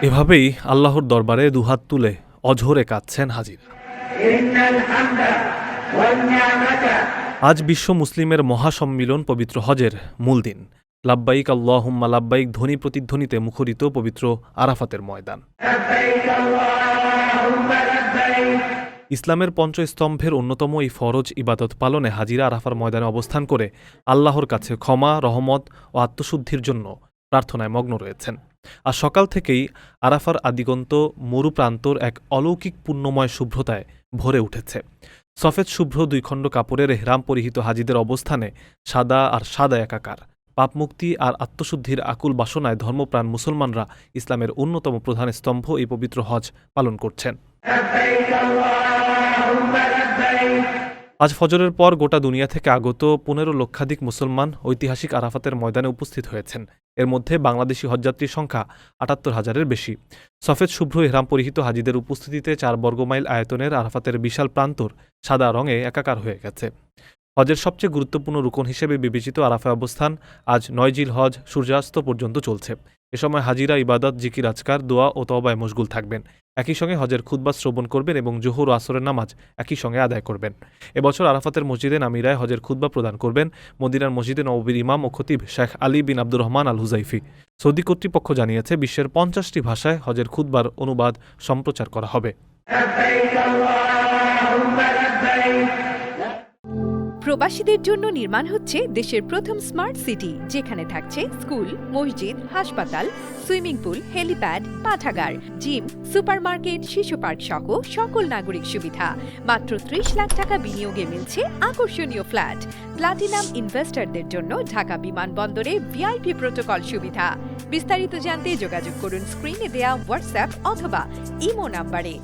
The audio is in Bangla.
এভাবেই আল্লাহর দরবারে দুহাত তুলে অঝরে কাঁদছেন হাজিরা। আজ বিশ্ব মুসলিমের মহাসম্মিলন পবিত্র হজের মূল দিন। লাব্বাইক আল্লাহুম্মা লাব্বাইক ধ্বনি প্রতিধ্বনিতে মুখরিত পবিত্র আরাফাতের ময়দান। ইসলামের পঞ্চস্তম্ভের অন্যতম এই ফরজ ইবাদত পালনে হাজিরা আরাফার ময়দানে অবস্থান করে আল্লাহর কাছে ক্ষমা, রহমত ও আত্মশুদ্ধির জন্য প্রার্থনায় মগ্ন রয়েছেন। আর সকাল থেকেই আরাফার আদিগন্ত মরু প্রান্তর এক অলৌকিক পুণ্যময় শুভ্রতায় ভরে উঠেছে। সফেদ শুভ্র দুইখণ্ড কাপড়ের এহরাম পরিহিত হাজিদের অবস্থানে সাদা আর সাদা একাকার। পাপমুক্তি আর আত্মশুদ্ধির আকুল বাসনায় ধর্মপ্রাণ মুসলমানরা ইসলামের অন্যতম প্রধান স্তম্ভ এই পবিত্র হজ পালন করছেন। আজ ফজরের পর গোটা দুনিয়া থেকে আগত 15 লক্ষাধিক মুসলমান ঐতিহাসিক আরাফাতের ময়দানে উপস্থিত হয়েছেন। এর মধ্যে বাংলাদেশি হজযাত্রীর সংখ্যা 78,000-এর বেশি। সফেদ শুভ্র ইহরাম পরিহিত হাজিদের উপস্থিতিতে 4 বর্গমাইল আয়তনের আরাফাতের বিশাল প্রান্তর সাদা রঙে একাকার হয়ে গেছে। হজের সবচেয়ে গুরুত্বপূর্ণ রুকন হিসেবে বিবেচিত আরাফায় অবস্থান আজ 9 জিলহজ সূর্যাস্ত পর্যন্ত চলছে। এ সময় হাজিরা ইবাদত, জিকির, আজকার, দোয়া ও তওবায় মশগুল থাকবেন। একই সঙ্গে হজের খুতবা শ্রবণ করবেন এবং জোহর ও আসরের নামাজ একই সঙ্গে আদায় করবেন। এবছর আরাফাতের মসজিদে নামিরায় হজের খুতবা প্রদান করবেন মদিনার মসজিদে নববীর ইমাম ও খতিব শেখ আলী বিন আব্দুর রহমান আল হুজাইফি। সৌদি কর্তৃপক্ষ জানিয়েছে বিশ্বের 50টি ভাষায় হজের খুতবার অনুবাদ সম্প্রচার করা হবে। প্রবাসীদের জন্য নির্মাণ হচ্ছে দেশের প্রথম স্মার্ট সিটি, যেখানে থাকছে স্কুল, মসজিদ, হাসপাতাল, সুইমিং পুল, হেলিপ্যাড, পাঠাগার, জিম, সুপারমার্কেট, শিশু পার্ক সহ সকল নাগরিক সুবিধা। মাত্র 30 লাখ টাকা বিনিয়োগে মিলছে আকর্ষণীয় ফ্ল্যাট। প্লাটিনাম ইনভেস্টরদের জন্য ঢাকা বিমানবন্দরে ভিআইপি প্রোটোকল সুবিধা। বিস্তারিত জানতে যোগাযোগ করুন স্ক্রিনে দেয়া হোয়াটসঅ্যাপ অথবা ইমো নাম্বারে।